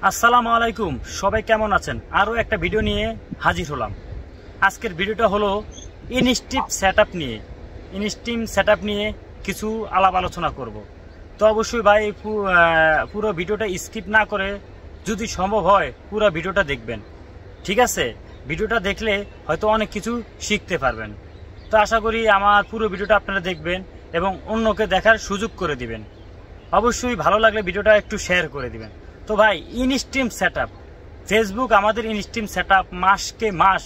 আসসালামু আলাইকুম, সবাই কেমন আছেন? আরও একটা ভিডিও নিয়ে হাজির হলাম। আজকের ভিডিওটা হলো ইনস্টিম সেটআপ নিয়ে কিছু আলাপ আলোচনা করব। তো অবশ্যই ভাই পুরো ভিডিওটা স্কিপ না করে যদি সম্ভব হয় পুরো ভিডিওটা দেখবেন, ঠিক আছে? ভিডিওটা দেখলে হয়তো অনেক কিছু শিখতে পারবেন। তো আশা করি আমার পুরো ভিডিওটা আপনারা দেখবেন এবং অন্যকে দেখার সুযোগ করে দিবেন। অবশ্যই ভালো লাগলে ভিডিওটা একটু শেয়ার করে দিবেন। তো ভাই, ইনস্টিম সেটআপ, ফেসবুক আমাদের ইনস্টিম সেটআপ মাসকে মাস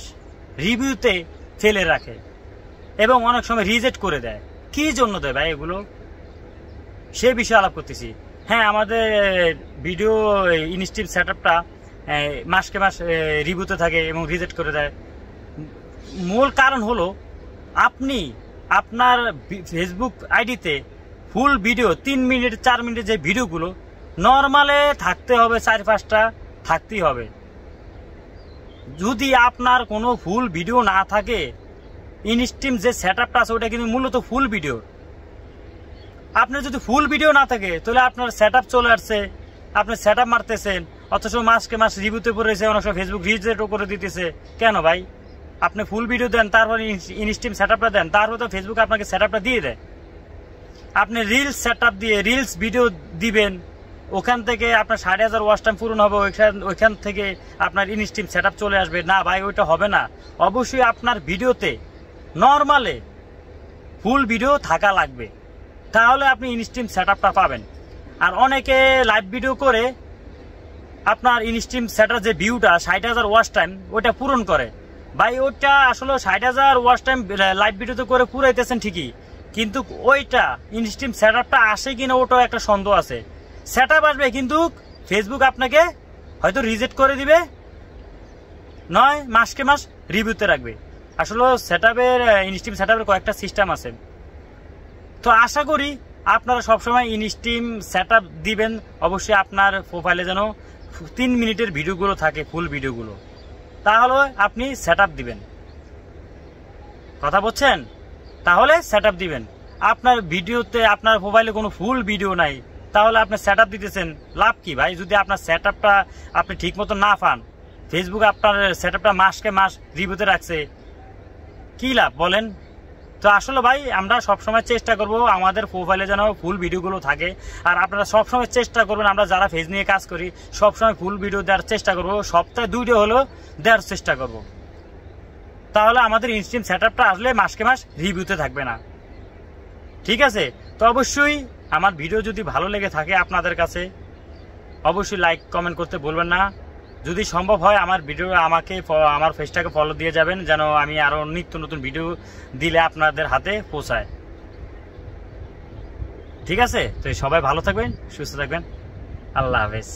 রিভিউতে ফেলে রাখে এবং অনেক সময় রিজেক্ট করে দেয়। কি জন্য দেয় ভাই এগুলো, সে বিষয়ে আলাপ করতেছি। হ্যাঁ, আমাদের ভিডিও ইনস্টিম সেটআপটা মাসকে মাস রিভিউতে থাকে এবং রিজেক্ট করে দেয়। মূল কারণ হলো আপনি আপনার ফেসবুক আইডিতে ফুল ভিডিও 3 মিনিট 4 মিনিটের যে ভিডিওগুলো নর্মালে থাকতে হবে, 4-5টা থাকতেই হবে। যদি আপনার কোনো ফুল ভিডিও না থাকে, ইনস্টিম যে সেটআপটা আছে ওটা কিন্তু মূলত ফুল ভিডিও। আপনার যদি ফুল ভিডিও না থাকে তাহলে আপনার সেটআপ চলে আসছে, আপনি সেটআপ মারতেছেন, অথচ মাসকে মাস রিভিউতে পড়েছে, অনেক সময় ফেসবুক রিজেক্টও করে দিতেছে। কেন ভাই? আপনি ফুল ভিডিও দেন, তারপরে ইনস্টিম সেটআপটা দেন, তারপর তো ফেসবুক আপনাকে সেটআপটা দিয়ে দেয়। আপনি রিলস সেটআপ দিয়ে রিলস ভিডিও দিবেন, ওখান থেকে আপনার 5,500 ওয়াচ টাইম পূরণ হবে, ওইখান থেকে আপনার ইনস্টিম সেটআপ চলে আসবে। না ভাই, ওইটা হবে না। অবশ্যই আপনার ভিডিওতে নর্মালে ফুল ভিডিও থাকা লাগবে, তাহলে আপনি ইনস্টিম সেটআপটা পাবেন। আর অনেকে লাইভ ভিডিও করে আপনার ইনস্টিম সেটআপ যে ভিউটা 60,000 ওয়াচ টাইম ওইটা পূরণ করে। ভাই, ওইটা আসলে 60,000 ওয়াচ টাইম লাইভ ভিডিওতে করে পুরাইতেছেন ঠিকই, কিন্তু ওইটা ইনস্টিম সেটআপটা আসে কিনা ওটাও একটা সন্দেহ আছে। সেটআপ আসবে কিন্তু ফেসবুক আপনাকে হয়তো রিজেক্ট করে দিবে, নয় মাসকে মাস রিভিউতে রাখবে। আসলে ইনস্টিম সেটআপের কয়েকটা সিস্টেম আছে। তো আশা করি আপনারা সবসময় ইনস্টিম সেটআপ দিবেন। অবশ্যই আপনার প্রোফাইলে যেন 3 মিনিটের ভিডিওগুলো থাকে, ফুল ভিডিওগুলো, তাহলে আপনি সেটআপ দিবেন। কথা বলছেন? তাহলে সেটআপ দিবেন। আপনার ভিডিওতে আপনার প্রোফাইলে কোনো ফুল ভিডিও নাই, তাহলে আপনি সেটআপ দিতেছেন, লাভ কি ভাই? যদি আপনার সেটআপটা আপনি ঠিক মতো না পান, ফেসবুক আপনার সেটআপটা মাসকে মাস রিভিউতে রাখছে, কি লাভ বলেন? তো আসলে ভাই, আমরা সবসময় চেষ্টা করব আমাদের প্রোফাইলে যেন ফুল ভিডিওগুলো থাকে। আর আপনারা সবসময় চেষ্টা করবেন, আমরা যারা ফেজ নিয়ে কাজ করি সবসময় ফুল ভিডিও দেওয়ার চেষ্টা করব, সপ্তাহে 2টা হলেও দেওয়ার চেষ্টা করব। তাহলে আমাদের ইনস্টিম সেটআপটা আসলে মাসকে মাস রিভিউতে থাকবে না, ঠিক আছে? তো অবশ্যই আমার ভিডিও যদি ভালো লেগে থাকে আপনাদের কাছে, অবশ্যই লাইক কমেন্ট করতে বলবেন না। যদি সম্ভব হয় আমার আমার পেজটাকে ফলো দিয়ে যাবেন, যেন আমি আরো নিত্য নতুন ভিডিও দিলে আপনাদের হাতে পৌঁছায়, ঠিক আছে? তো সবাই ভালো থাকবেন, সুস্থ থাকবেন। আল্লাহ হাফেজ।